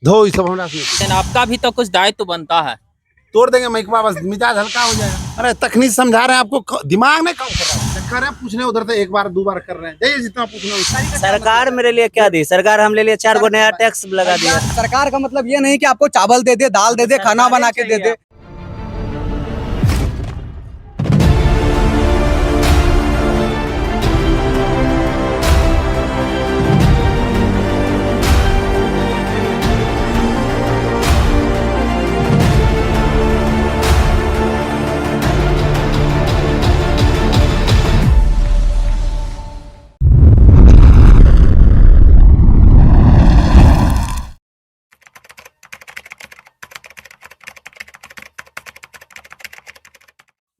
धो ये सब हमरा से लेकिन आपका भी तो कुछ दायित्व बनता है। तोड़ देंगे माइकवा, बस मिजाज हल्का हो जाएगा। अरे तकनीक समझा रहे हैं आपको, दिमाग नहीं काम कर रहा है। चक्कर है पूछने उधर से एक बार दो बार कर रहे हैं, जाइए जितना पूछना। सरकार मेरे लिए क्या दी? सरकार हमरे लिए 4 गो नया टैक्स लगा दिया। सरकार का मतलब ये नहीं कि आपको चावल दे दे, दाल दे दे, खाना बना के दे दे।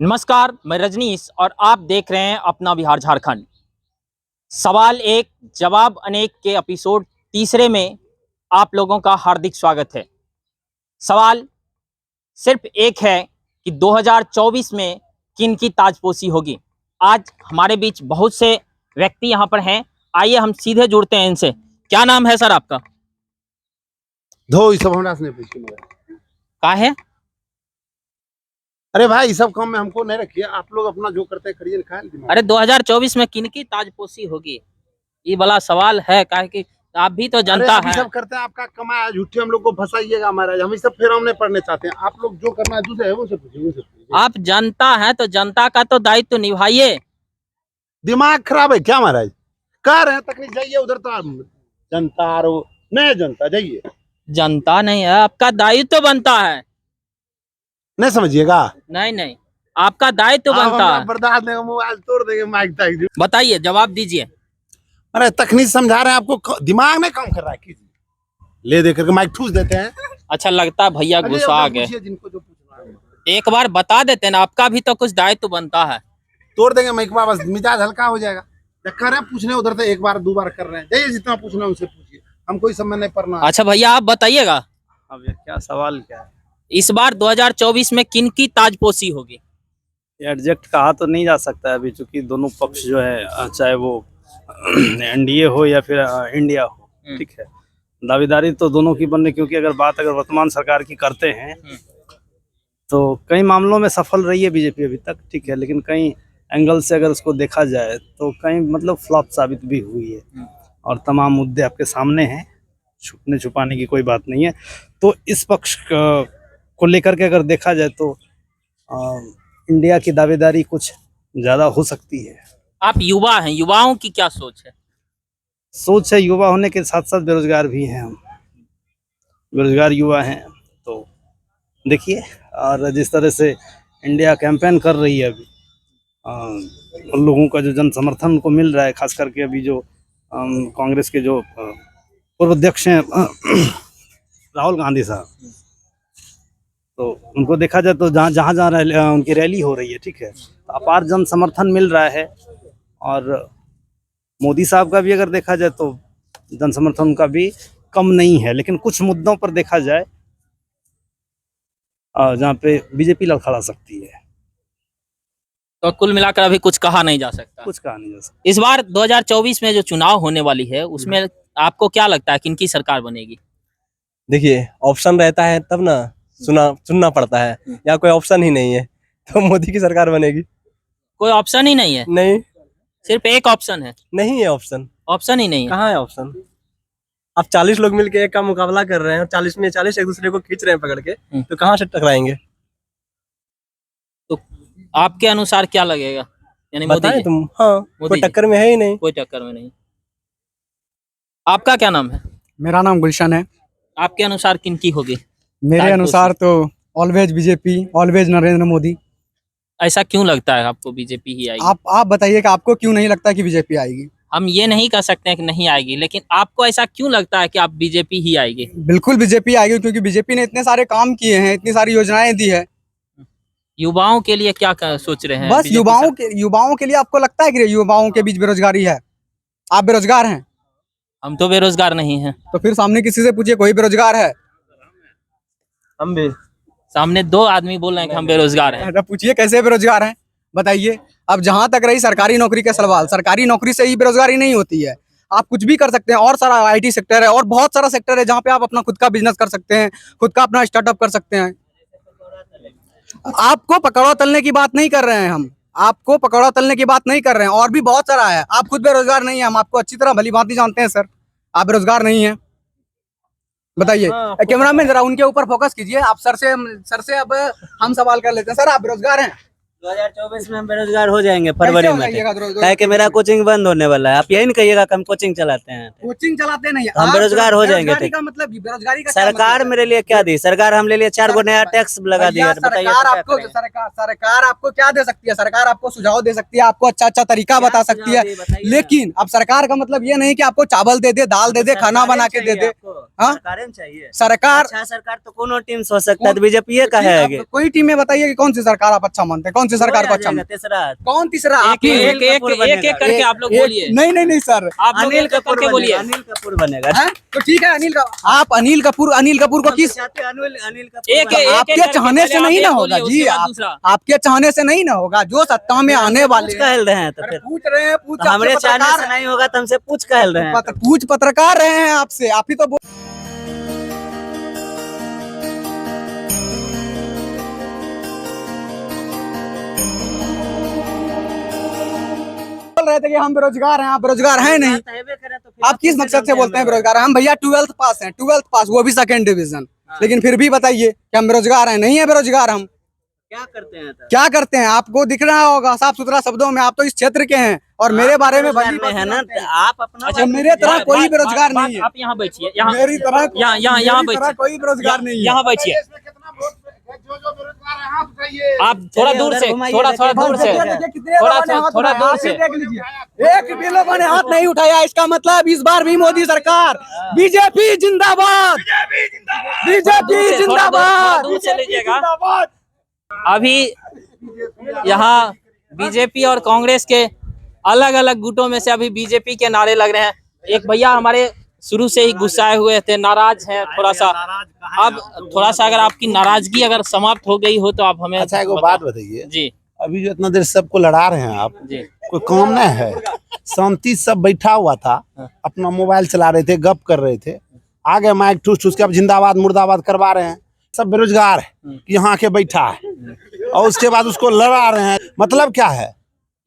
नमस्कार, मैं रजनीश और आप देख रहे हैं अपना बिहार झारखंड। सवाल एक जवाब अनेक के एपिसोड तीसरे में आप लोगों का हार्दिक स्वागत है। सवाल सिर्फ एक है कि 2024 में किन की ताजपोशी होगी। आज हमारे बीच बहुत से व्यक्ति यहाँ पर हैं, आइए हम सीधे जुड़ते हैं इनसे। क्या नाम है सर आपका? धो ये सब हमरा से नहीं पूछिए। का है? अरे भाई सब काम में हमको नहीं रखिए, आप लोग अपना जो करते हैं करिए, खाए। अरे 2024 में किन की ताजपोशी होगी, ये बड़ा सवाल है। काहे कि आप भी तो जनता अभी है। सब करते हैं, आपका कमाया झूठे हम लोग को फंसाइएगा महाराज। हम इस सब फेराव नहीं पढ़ने चाहते हैं। आप लोग जो करना है दूसरे है वो सब पूछिए। आप जनता है तो जनता का तो दायित्व निभाइए। दिमाग खराब है क्या महाराज? कह रहे हैं तकनीक, जाइए उधर तो जनता और नहीं जनता, जाइए। जनता नहीं है, आपका दायित्व बनता है। नहीं समझिएगा, नहीं, आपका दायित्व बनता है। बर्दाश्त नहीं, मोबाइल तोड़ देंगे माइक तक। बताइए, जवाब दीजिए। अरे तकनीक समझा रहे हैं आपको, दिमाग नहीं काम कर रहा है। कीजिए, ले दे करके माइक ठूस देते हैं। अच्छा लगता है भैया गुस्सा आ गए। जिनको जो पूछना है एक बार बता देते ना, आपका भी तो कुछ दायित्व बनता है। तोड़ देंगे माइकवा, बस मिजाज हल्का हो जाएगा। चक्कर है पूछने उधर से एक बार दो बार कर रहे हैं, जाइए जितना पूछना है उनसे पूछिए, हम कोई समय नहीं पढ़ना। अच्छा भैया आप बताइएगा, अब ये क्या सवाल क्या है? इस बार 2024 में किन की ताजपोशी होगी? एग्जैक्ट कहा तो नहीं जा सकता है अभी, चूंकि दोनों पक्ष जो है, चाहे वो एनडीए हो या फिर इंडिया हो, ठीक है, दावेदारी तो दोनों की बन रही। क्योंकि अगर वर्तमान सरकार की करते हैं तो कई मामलों में सफल रही है बीजेपी अभी तक, ठीक है, लेकिन कई एंगल से अगर उसको देखा जाए तो कई मतलब फ्लॉप साबित भी हुई है। और तमाम मुद्दे आपके सामने हैं, छुपने छुपाने की कोई बात नहीं है। तो इस पक्ष को लेकर के अगर देखा जाए तो इंडिया की दावेदारी कुछ ज़्यादा हो सकती है। आप युवा हैं, युवाओं की क्या सोच है? सोच है, युवा होने के साथ साथ बेरोजगार भी हैं हम, बेरोजगार युवा हैं। तो देखिए, और जिस तरह से इंडिया कैंपेन कर रही है अभी, उन लोगों का जो जन समर्थन उनको मिल रहा है, खास करके अभी जो कांग्रेस के जो पूर्व अध्यक्ष हैं राहुल गांधी साहब, तो उनको देखा जाए तो जहाँ उनकी रैली हो रही है, ठीक है, तो अपार जन समर्थन मिल रहा है। और मोदी साहब का भी अगर देखा जाए तो जन समर्थन उनका भी कम नहीं है। लेकिन कुछ मुद्दों पर देखा जाए जहाँ पे बीजेपी लड़खड़ा सकती है। तो कुल मिलाकर अभी कुछ कहा नहीं जा सकता। कुछ कहा नहीं जा सकता। इस बार 2024 में जो चुनाव होने वाली है उसमें आपको क्या लगता है किनकी सरकार बनेगी? देखिए, ऑप्शन रहता है तब ना चुनना पड़ता है, या कोई ऑप्शन ही नहीं है तो मोदी की सरकार बनेगी। कोई ऑप्शन ही नहीं है? नहीं, सिर्फ एक ऑप्शन है? नहीं है ऑप्शन। ऑप्शन ही नहीं है? कहाँ है ऑप्शन? अब 40 लोग मिलके एक का मुकाबला कर रहे हैं और 40 में 40 एक दूसरे को खींच रहे हैं पकड़ के, तो कहाँ से टकराएंगे? तो आपके अनुसार क्या लगेगा? यानी मोदी बताएं जी? तुम। हाँ, मोदी कोई जी। टक्कर में है ही नहीं। कोई टक्कर में नहीं। आपका क्या नाम है? मेरा नाम गुलशन है। आपके अनुसार किनकी होगी? मेरे अनुसार तो always BJP, always Narendra Modi. ऐसा क्यों लगता है आपको बीजेपी ही आएगी? आप बताइए कि आपको क्यों नहीं लगता कि बीजेपी आएगी? हम ये नहीं कह सकते हैं कि नहीं आएगी, लेकिन आपको ऐसा क्यों लगता है कि आप बीजेपी ही आएगी? बिल्कुल बीजेपी आएगी, क्योंकि बीजेपी ने इतने सारे काम किए हैं, इतनी सारी योजनाएं दी है। युवाओं के लिए क्या सोच रहे हैं? बस BJP युवाओं के लिए आपको लगता है कि युवाओं के बीच बेरोजगारी है? आप बेरोजगार हैं? हम तो बेरोजगार नहीं हैं। तो फिर सामने किसी से पूछिए, कोई बेरोजगार है? हम भी सामने दो आदमी बोल रहे हैं कि हम बेरोजगार हैं। तो पूछिए कैसे बेरोजगार हैं, बताइए। अब जहां तक रही सरकारी नौकरी का सवाल, सरकारी नौकरी से ही बेरोजगारी नहीं होती है। आप कुछ भी कर सकते हैं। और सारा IT सेक्टर है और बहुत सारा सेक्टर है जहाँ पे आप अपना खुद का बिजनेस कर सकते हैं, खुद का अपना स्टार्टअप कर सकते हैं। आपको पकड़ो तलने की बात नहीं कर रहे हैं हम, आपको पकड़ो तलने की बात नहीं कर रहे हैं, और भी बहुत सारा है। आप खुद बेरोजगार नहीं है, हम आपको अच्छी तरह भली भांति जानते हैं सर, आप बेरोजगार नहीं है। बताइए कैमरामैन, जरा उनके ऊपर फोकस कीजिए। आप सर से अब हम सवाल कर लेते हैं। सर, आप बेरोजगार हैं? 2024 में हम बेरोजगार हो जाएंगे फरवरी कैसे हो में। जाइएगा क्या है कि मेरा कोचिंग बंद होने वाला है। आप यही नहीं कहिएगा कि हम कोचिंग चलाते हैं। कोचिंग चलाते नहीं, हम आप बेरोजगार हो जाएंगे। बेरोजगारी का मतलब, बेरोजगारी का क्या सरकार मतलब? मेरे लिए क्या दी? सरकार हम ले लिए 4 गो नया टैक्स लगा दिया। भैया, बताइए सरकार तो क्या आपको करें? सरकार आपको क्या दे सकती है? सरकार आपको सुझाव दे सकती है, आपको अच्छा अच्छा तरीका बता सकती है, लेकिन अब सरकार का मतलब ये नहीं कि आपको चावल दे दे, दाल दे दे, खाना बना के दे दे। हाँ? सरकारें चाहिए। सरकार, अच्छा सरकार तो कोनो टीम हो सकता है, बीजेपी का है। कोई टीम में बताइए कि कौन सी सरकार आप अच्छा मानते हैं, कौन सी सरकार को अच्छा मानते हैं? तीसरा कौन तीसरा? आप एक ही एक एक एक एक करके आप लोग बोलिए। नहीं सर, आप लोग अनिल एक एक कपूर करके बोलिए। अनिल कपूर बनेगा। हैं? तो ठीक है, आप अनिल कपूर को किस अनिल कपूर एक बनेगा। आपके चाहने से नहीं ना होगा जी, आपके चाहने से नहीं ना होगा। जो सत्ता में आने वाले पूछ कहल रहे हैं तो अरे फिर पूछ रहे हैं, पूछ तो हमरे आपसे चाहने पत्रकार से नहीं होगा तो हमसे पूछ कहल रहे हैं। पूछ पत्रकार रहे हैं आपसे, आप ही तो बोल रहे थे कि हम बेरोजगार हैं। आप बेरोजगार हैं नहीं, आप किस मकसद से बोलते हैं बेरोजगार? हम भैया 12th पास हैं, 12th पास, वो भी 2nd डिवीजन। लेकिन फिर भी बताइए कि हम बेरोजगार हैं? नहीं है बेरोजगार हम। क्या करते हैं? क्या करते हैं आपको दिख रहा होगा साफ सुथरा शब्दों में। आप तो इस क्षेत्र के हैं और मेरे बारे में भली है ना, बात आप अपना अच्छा, मेरे तरह कोई बेरोजगार नहीं है। आप यहाँ बैठिए, यहाँ मेरी तरह यहाँ मेरी तरह बैठिए, कोई बेरोजगार नहीं है। यहाँ बैठिए। इसमें कितना वोट जो बेरोजगार है, आप बताइए। आप थोड़ा दूर से, थोड़ा दूर से, थोड़ा दूर से। देख लीजिए, एक भी लोगों ने हाथ नहीं उठाया। इसका मतलब इस बार भी मोदी सरकार, बीजेपी जिंदाबाद, बीजेपी जिंदाबाद, दूर से लीजिएगा। अभी यहाँ बीजेपी और कांग्रेस के अलग अलग गुटों में से अभी बीजेपी के नारे लग रहे हैं। एक भैया हमारे शुरू से ही गुस्साए हुए थे, नाराज हैं थोड़ा सा। अब थोड़ा सा अगर आपकी नाराजगी अगर समाप्त हो गई हो तो आप हमें अच्छा एक बात बताइए जी। अभी जो इतना देर सबको लड़ा रहे हैं आप जी। कोई काम नहीं है? शांति सब बैठा हुआ था, अपना मोबाइल चला रहे थे, गप कर रहे थे, आगे माइक ठूस ठूस के अब जिंदाबाद मुर्दाबाद करवा रहे हैं। सब बेरोजगार है, यहाँ के बैठा है और उसके बाद उसको लड़ा रहे हैं। मतलब क्या है?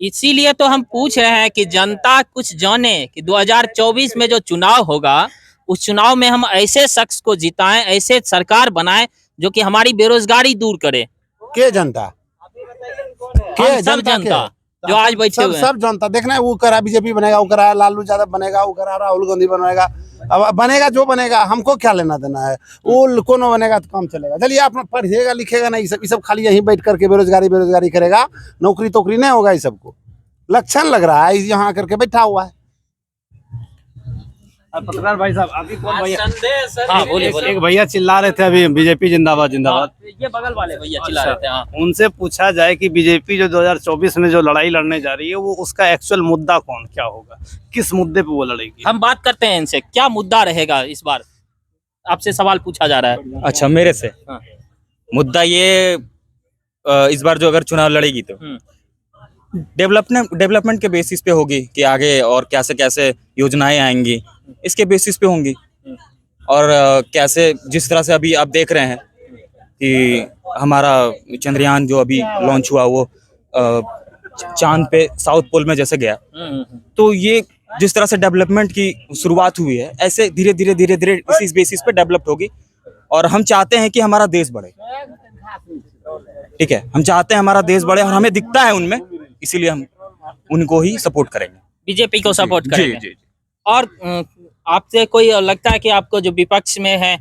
इसीलिए तो हम पूछ रहे हैं कि जनता कुछ जाने कि 2024 में जो चुनाव होगा उस चुनाव में हम ऐसे शख्स को जिताएं, ऐसे सरकार बनाएं जो कि हमारी बेरोजगारी दूर करे। के जनता? हम सब जनता जो आज बैठे हुए हैं। सब जनता देखना है, वो करा बीजेपी बनेगा, वो करा लालू यादव बनेगा, वो करा राहुल गांधी बनेगा। अब बनेगा जो बनेगा, हमको क्या लेना देना है? वो कौन बनेगा तो काम चलेगा। चलिए आप पढ़िएगा लिखेगा नहीं, ये सब खाली यहीं बैठ करके बेरोजगारी करेगा, नौकरी तोकरी नहीं होगा। ये सबको लक्षण लग रहा है, यहाँ करके बैठा हुआ है। पत्रकार भाई साहब, अभी कौन भैया, हाँ बोलिए बोलिए। एक भैया चिल्ला रहे थे अभी बीजेपी जिंदाबाद जिंदाबाद। ये बगल वाले भैया चिल्ला रहे थे। हाँ। उनसे पूछा जाए कि बीजेपी जो 2024 में जो लड़ाई लड़ने जा रही है वो उसका एक्चुअल मुद्दा क्या होगा, किस मुद्दे पे वो लड़ेगी? हम बात करते हैं इनसे, क्या मुद्दा रहेगा इस बार? आपसे सवाल पूछा जा रहा है। अच्छा, मेरे से हाँ। मुद्दा ये इस बार जो अगर चुनाव लड़ेगी तो डेवलपमेंट के बेसिस पे होगी कि आगे और कैसे योजनाएं आएंगी, इसके बेसिस पे होंगी। और कैसे जिस तरह से अभी आप देख रहे हैं कि हमारा चंद्रयान जो अभी लॉन्च हुआ वो चांद पे साउथ पोल में जैसे गया, तो ये जिस तरह से डेवलपमेंट की शुरुआत हुई है, ऐसे धीरे धीरे इसी बेसिस पे डेवलप्ड होगी। और हम चाहते हैं कि हमारा देश बढ़े, ठीक है, हम चाहते हैं हमारा देश बढ़े और हमें दिखता है उनमें, इसीलिए हम उनको ही सपोर्ट करेंगे, बीजेपी को सपोर्ट करेंगे। जी। और आपसे कोई लगता है कि आपको जो विपक्ष में है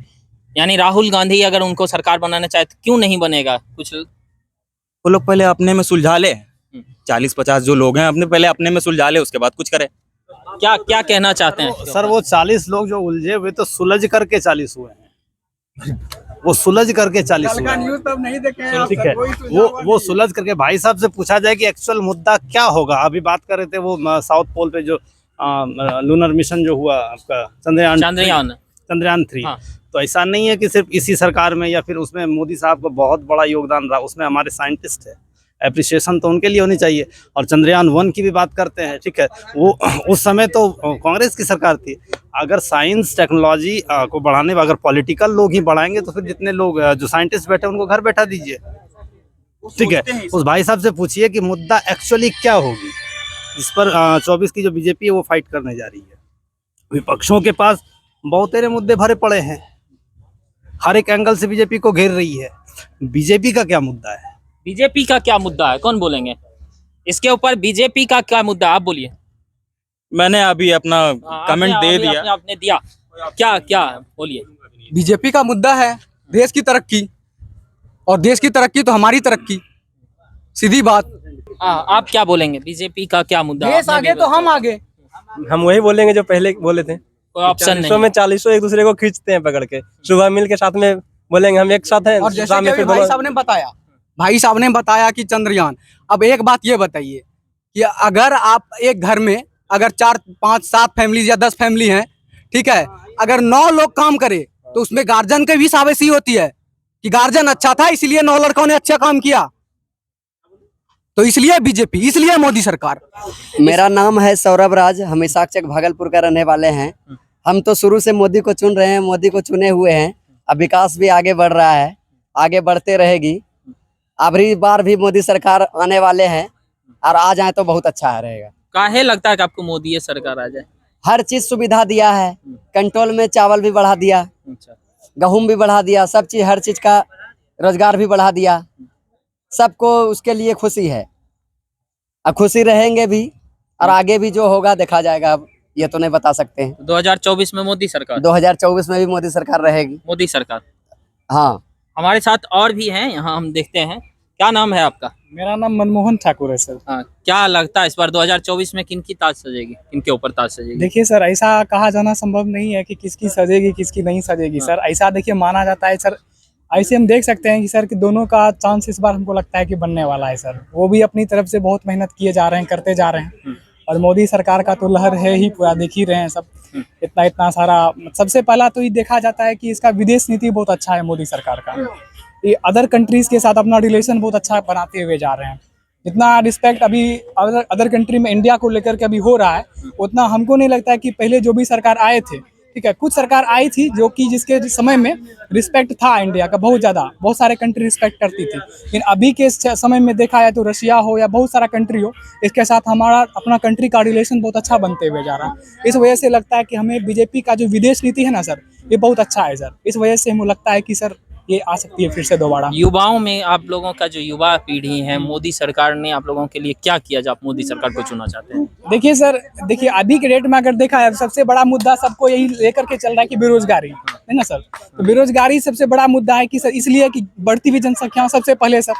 यानी राहुल गांधी, अगर उनको सरकार बनाना चाहे तो क्यों नहीं बनेगा? कुछ वो लोग पहले अपने में सुलझा ले, 40-50 जो लोग हैं अपने पहले अपने में सुलझा ले, उसके बाद कुछ करे। क्या कहना चाहते हैं? सर वो 40 लोग जो उलझे हुए तो सुलझ करके 40 हुए हैं, वो सुलझ करके 40 हुए हैं। न्यूज़ तब नहीं देखे हैं आप, ठीक है, कोई सुझाव वो सुलझ करके भाई साहब से पूछा जाए कि एक्चुअल मुद्दा क्या होगा। अभी बात कर रहे थे वो साउथ पोल पे जो लूनर मिशन जो हुआ आपका चंद्रयान 3, हाँ। तो ऐसा नहीं है कि सिर्फ इसी सरकार में या फिर उसमें मोदी साहब का बहुत बड़ा योगदान रहा, उसमें हमारे साइंटिस्ट है। एप्रिसिएशन तो उनके लिए होनी चाहिए। और चंद्रयान-1 की भी बात करते हैं, ठीक है, वो उस समय तो कांग्रेस की सरकार थी। अगर साइंस टेक्नोलॉजी को बढ़ाने में अगर पॉलिटिकल लोग ही बढ़ाएंगे तो फिर जितने लोग जो साइंटिस्ट बैठे उनको घर बैठा दीजिए, ठीक है। उस भाई साहब से पूछिए कि मुद्दा एक्चुअली क्या होगी, जिस पर 24 की जो बीजेपी है वो फाइट करने जा रही है। विपक्षों के पास बहुत सारे मुद्दे भरे पड़े हैं, हर एक एंगल से बीजेपी को घेर रही है। बीजेपी का क्या मुद्दा है? बीजेपी का क्या मुद्दा है, कौन बोलेंगे इसके ऊपर? बीजेपी का क्या मुद्दा, आप बोलिए। मैंने अभी अपना कमेंट दे दिया। आपने दिया, क्या क्या बोलिए। बीजेपी का मुद्दा है देश की तरक्की, और देश की तरक्की तो हमारी तरक्की, सीधी बात। आप क्या बोलेंगे, बीजेपी का क्या मुद्दा? देश आपने आगे भी तो हम आगे। हम वही बोलेंगे जो पहले बोले थे। कोई ऑप्शन नहीं। 40 में 40 एक दूसरे को खींचते हैं पकड़ के, सुबह मिल के साथ में बोलेंगे हम एक साथ हैं, और जैसे शाम कि में अभी फिर भाई बोलो- साहब ने बताया कि चंद्रयान। अब एक बात ये बताइए कि अगर आप एक घर में अगर 4, 5, 7 फैमिली या 10 फैमिली हैं, ठीक है, अगर 9 लोग काम करे तो उसमें गार्जियन की भी शाबाशी होती है कि गार्जियन अच्छा था इसलिए 9 लड़कों ने अच्छा काम किया। तो इसलिए बीजेपी, इसलिए मोदी सरकार। मेरा नाम है सौरभ राज, हम इसाकचक भागलपुर का रहने वाले हैं। हम तो शुरू से मोदी को चुन रहे हैं, मोदी को चुने हुए हैं। अब विकास भी आगे बढ़ रहा है, आगे बढ़ते रहेगी। अगली बार भी मोदी सरकार आने वाले हैं और आ जाए तो बहुत अच्छा रहेगा। काहे लगता है कि आपको मोदी ये सरकार आ जाए? हर चीज सुविधा दिया है, कंट्रोल में चावल भी बढ़ा दिया, अच्छा, गेहूं भी बढ़ा दिया, सब चीज, हर चीज का रोजगार भी बढ़ा दिया। सबको उसके लिए खुशी है, अब खुशी रहेंगे भी, और आगे भी जो होगा देखा जाएगा। अब ये तो नहीं बता सकते हैं। 2024 में मोदी सरकार, 2024 में भी मोदी सरकार रहेगी। मोदी सरकार। हाँ, हमारे साथ और भी हैं यहाँ, हम देखते हैं। क्या नाम है आपका? मेरा नाम मनमोहन ठाकुर है सर। हाँ, क्या लगता है इस बार 2024 में किनकी ताज सजेगी, किनके ऊपर ताज सजेगी? देखिए सर, ऐसा कहा जाना संभव नहीं है कि किसकी सजेगी किसकी नहीं सजेगी सर। ऐसा देखिए माना जाता है सर, ऐसे हम देख सकते हैं कि सर कि दोनों का चांस इस बार हमको लगता है कि बनने वाला है सर। वो भी अपनी तरफ से बहुत मेहनत किए जा रहे हैं, करते जा रहे हैं। और मोदी सरकार का तो लहर है ही पूरा, देख ही रहे हैं सब। इतना सारा, सबसे पहला तो ये देखा जाता है कि इसका विदेश नीति बहुत अच्छा है मोदी सरकार का। ये अदर कंट्रीज के साथ अपना रिलेशन बहुत अच्छा बनाते हुए जा रहे हैं। जितना रिस्पेक्ट अभी अदर कंट्री में इंडिया को लेकर के अभी हो रहा है, उतना हमको नहीं लगता है कि पहले जो भी सरकार आए थे, ठीक है, कुछ सरकार आई थी जो कि जिसके समय में रिस्पेक्ट था इंडिया का बहुत ज़्यादा, बहुत सारे कंट्री रिस्पेक्ट करती थी। लेकिन अभी के समय में देखा जाए तो रशिया हो या बहुत सारा कंट्री हो, इसके साथ हमारा अपना कंट्री का रिलेशन बहुत अच्छा बनते हुए जा रहा है। इस वजह से लगता है कि हमें बीजेपी का जो विदेश नीति है ना सर, ये बहुत अच्छा है सर। इस वजह से हमें लगता है कि सर ये आ सकती है फिर से दोबारा। युवाओं में आप लोगों का जो युवा पीढ़ी है, मोदी सरकार ने आप लोगों के लिए क्या किया जो आप मोदी सरकार को चुनना चाहते हैं? देखिए सर, देखिए अभी के डेट में अगर देखा है, सबसे बड़ा मुद्दा सबको यही लेकर के चल रहा है कि बेरोजगारी है ना सर। तो बेरोजगारी सबसे बड़ा मुद्दा है कि सर, इसलिए कि बढ़ती हुई जनसंख्या सबसे पहले सर।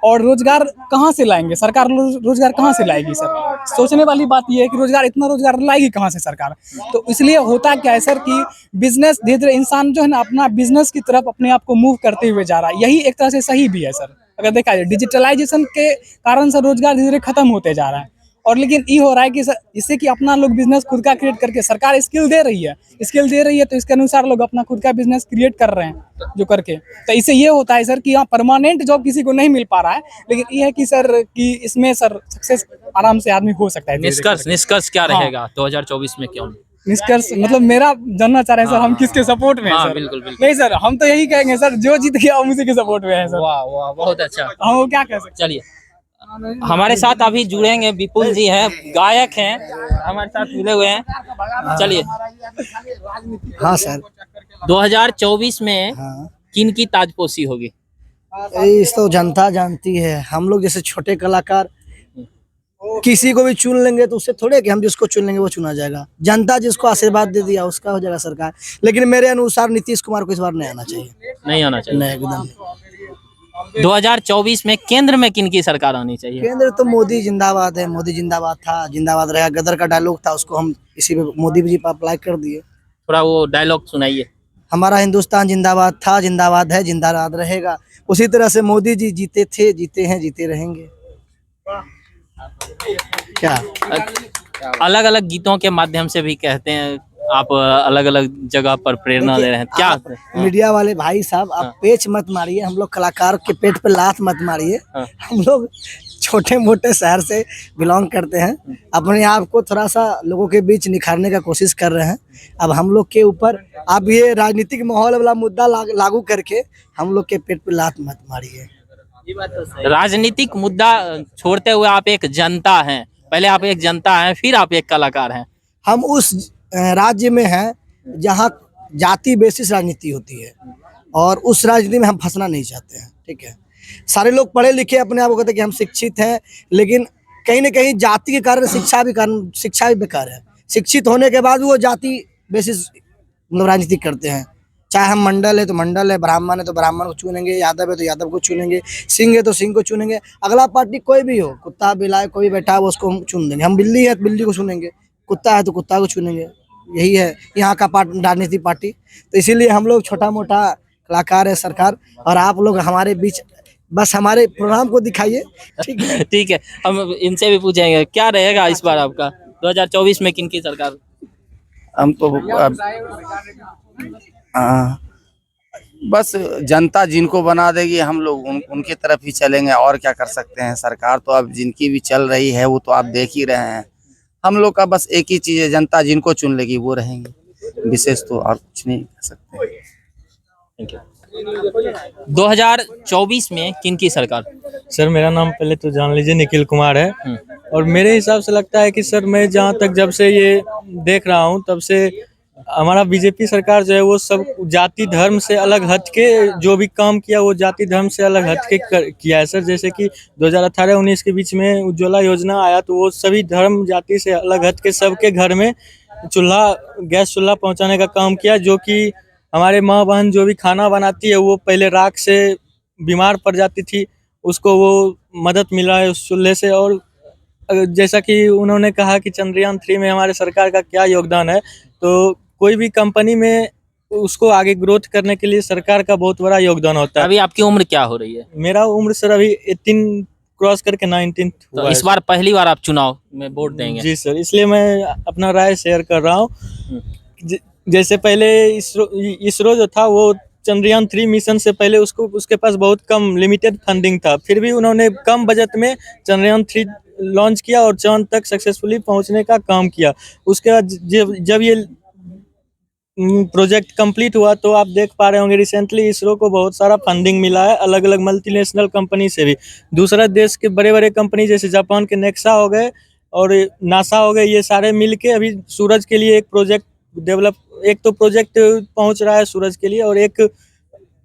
और रोजगार कहाँ से लाएंगे सरकार, रोजगार कहाँ से लाएगी सर? सोचने वाली बात यह है कि रोजगार, इतना रोजगार लाएगी कहाँ से सरकार? तो इसलिए होता क्या है सर कि बिजनेस, धीरे धीरे इंसान जो है ना अपना बिजनेस की तरफ अपने आप को मूव करते हुए जा रहा है। यही एक तरह से सही भी है सर। अगर देखा जाए डिजिटलाइजेशन के कारण सर रोजगार धीरे धीरे खत्म होते जा रहा है। और लेकिन ये हो रहा है कि सर, इससे कि अपना लोग बिजनेस खुद का क्रिएट करके, सरकार स्किल दे रही है तो इसके अनुसार लोग अपना खुद का बिजनेस क्रिएट कर रहे हैं जो करके। तो इससे ये होता है सर कि यहाँ परमानेंट जॉब किसी को नहीं मिल पा रहा है, लेकिन ये है कि सर कि इसमें सर सक्सेस आराम से आदमी हो सकता है। निष्कर्ष क्या रहेगा 2024 में? क्यों निष्कर्ष मतलब मेरा जानना चाह रहे हैं सर, हम किसके सपोर्ट में हैं हाँ, सर? बिल्कुल बिल्कुल। नहीं सर, हम तो यही कहेंगे सर, जो जीत गया हम उसी के सपोर्ट में है सर। वाह वाह, बहुत अच्छा। हम वो क्या कह सकते चलिए, हमारे साथ अभी जुड़ेंगे विपुल जी हैं, गायक हैं, हमारे साथ मिले हुए हैं। चलिए, हाँ सर, 2024 में हाँ, किन की ताजपोशी होगी? इस तो जनता जानती है। हम लोग जैसे छोटे कलाकार किसी को भी चुन लेंगे तो उससे थोड़े कि हम जिसको चुन लेंगे वो चुना जाएगा। जनता जिसको आशीर्वाद दे दिया उसका हो जाएगा सरकार। लेकिन मेरे अनुसार नीतीश कुमार को इस बार नहीं आना चाहिए, नहीं आना चाहिए। नहीं, एकदम। 2024 में केंद्र में किन की सरकार आनी चाहिए? केंद्र तो मोदी जिंदाबाद है, मोदी जिंदाबाद था, जिंदाबाद रहेगा। गदर का डायलॉग था, उसको हम इसी पे मोदी जी पर अप्लाई कर दिए। थोड़ा वो डायलॉग सुनाइए। हमारा हिंदुस्तान जिंदाबाद था, जिंदाबाद है, जिंदाबाद रहेगा। उसी तरह से मोदी जी जीते थे, जीते हैं, जीते रहेंगे। क्या अलग अलग गीतों के माध्यम से भी कहते हैं आप अलग अलग जगह पर प्रेरणा दे रहे हैं, क्या? आप मीडिया वाले भाई साहब, आप पेच मत मारिए, हम लोग कलाकार के पेट पे लात मत मारिए। हम लोग छोटे मोटे शहर से बिलोंग करते हैं, अपने आप को थोड़ा सा लोगों के बीच निखारने का कोशिश कर रहे हैं। अब हम लोग के ऊपर आप ये राजनीतिक माहौल वाला मुद्दा लागू करके हम लोग के पेट पे लात मत मारिए। राजनीतिक मुद्दा छोड़ते हुए आप एक जनता हैं, पहले आप एक जनता हैं, फिर आप एक कलाकार हैं। हम उस राज्य में हैं जहाँ जाति बेसिस राजनीति होती है और उस राजनीति में हम फंसना नहीं चाहते हैं। ठीक है, सारे लोग पढ़े लिखे अपने आप को कहते हैं कि हम शिक्षित हैं, लेकिन कहीं ना कहीं जाति के कारण शिक्षा भी बेकार है। शिक्षित होने के बाद वो जाति बेसिस मतलब राजनीति करते हैं। चाहे हम मंडल है तो मंडल है, ब्राह्मण है तो ब्राह्मण को चुनेंगे, यादव है तो यादव को चुनेंगे, सिंह है तो सिंह को चुनेंगे। अगला पार्टी कोई भी हो, कुत्ता बिलाए कोई बैठा है वो उसको हम चुन देंगे। हम बिल्ली है तो बिल्ली को चुनेंगे, कुत्ता है तो कुत्ता को चुनेंगे। यही है यहाँ का राजनीतिक पार्टी। तो इसीलिए हम लोग छोटा मोटा कलाकार है सरकार, और आप लोग हमारे बीच बस हमारे प्रोग्राम को दिखाइए। ठीक है ठीक है, हम इनसे भी पूछेंगे क्या रहेगा इस बार आपका 2024 में किनकी सरकार? हम तो बस जनता जिनको बना देगी हम लोग उनकी तरफ ही चलेंगे, और क्या कर सकते हैं। सरकार तो अब जिनकी भी चल रही है वो तो आप देख ही रहे हैं। हम लोग का बस एक ही चीज है, जनता जिनको चुन लेगी वो रहेंगे, विशेष तो और कुछ नहीं कर सकते। 2024 में किनकी सरकार? सर मेरा नाम पहले तो जान लीजिए निखिल कुमार है, और मेरे हिसाब से लगता है कि सर मैं जहाँ तक जब से ये देख रहा हूँ तब से हमारा बीजेपी सरकार जो है वो सब जाति धर्म से अलग हट के जो भी काम किया वो जाति धर्म से अलग हट के किया है सर। जैसे कि 2018-19 के बीच में उज्ज्वला योजना आया तो वो सभी धर्म जाति से अलग हट के सबके घर में गैस चूल्हा पहुंचाने का काम किया, जो कि हमारे माँ बहन जो भी खाना बनाती है वो पहले राख से बीमार पड़ जाती थी, उसको वो मदद मिला है उस चूल्हे से। और जैसा कि उन्होंने कहा कि चंद्रयान 3 में हमारे सरकार का क्या योगदान है, तो कोई भी कंपनी में उसको आगे ग्रोथ करने के लिए सरकार का बहुत बड़ा योगदान होता है। अभी आपकी उम्र क्या हो रही है? मेरा उम्र सर अभी 18 क्रॉस करके 19 तो हुआ इस बार पहली बार आप चुनाव में वोट देंगे? जी सर, इसलिए मैं अपना राय शेयर कर रहा हूँ। जैसे पहले इसरो जो था वो चंद्रयान 3 मिशन से पहले उसके पास बहुत कम लिमिटेड फंडिंग था, फिर भी उन्होंने कम बजट में चंद्रयान 3 लॉन्च किया और चांद तक सक्सेसफुली पहुंचने का काम किया। उसके बाद जब ये प्रोजेक्ट कंप्लीट हुआ तो आप देख पा रहे होंगे रिसेंटली इसरो को बहुत सारा फंडिंग मिला है अलग अलग मल्टीनेशनल कंपनी से भी। दूसरा देश के बड़े बड़े कंपनी जैसे जापान के नेक्सा हो गए और नासा हो गए, ये सारे मिलके अभी सूरज के लिए एक प्रोजेक्ट एक तो प्रोजेक्ट पहुंच रहा है सूरज के लिए और एक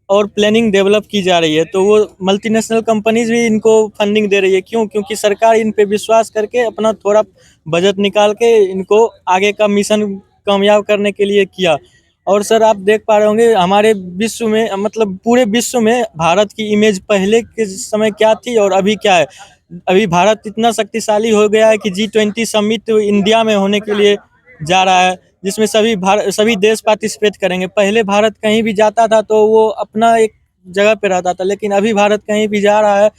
और प्लानिंग डेवलप की जा रही है। तो वो मल्टीनेशनल कंपनीज भी इनको फंडिंग दे रही है। क्योंकि सरकार इन पे विश्वास करके अपना थोड़ा बजट निकाल के इनको आगे का मिशन कामयाब करने के लिए किया। और सर आप देख पा रहे होंगे हमारे विश्व में मतलब पूरे विश्व में भारत की इमेज पहले के समय क्या थी और अभी क्या है। अभी भारत इतना शक्तिशाली हो गया है कि G20 समिट इंडिया में होने के लिए जा रहा है, जिसमें सभी देश पार्टिसिपेट करेंगे। पहले भारत कहीं भी जाता था तो वो अपना एक जगह पे रहता था, लेकिन अभी भारत कहीं भी जा रहा है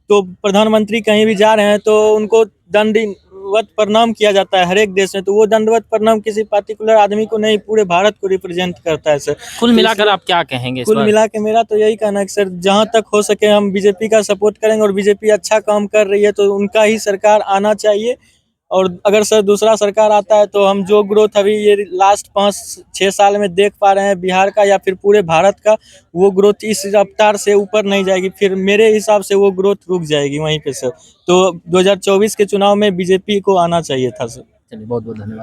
तो प्रधानमंत्री कहीं भी जा रहे हैं तो उनको दंडवत प्रणाम किया जाता है हर एक देश में। तो वो दंडवत प्रणाम किसी पार्टिकुलर आदमी को नहीं, पूरे भारत को रिप्रेजेंट करता है सर। कुल मिलाकर आप क्या कहेंगे? कुल मिला के मेरा तो यही कहना है कि सर जहां तक हो सके हम बीजेपी का सपोर्ट करेंगे और बीजेपी अच्छा काम कर रही है तो उनका ही सरकार आना चाहिए। और अगर सर दूसरा सरकार आता है तो हम जो ग्रोथ अभी ये लास्ट 5-6 साल में देख पा रहे हैं बिहार का या फिर पूरे भारत का, वो ग्रोथ इस रफ्तार से ऊपर नहीं जाएगी, फिर मेरे हिसाब से वो ग्रोथ रुक जाएगी वहीं पे सर। तो 2024 के चुनाव में बीजेपी को आना चाहिए था सर। चलिए बहुत बहुत धन्यवाद।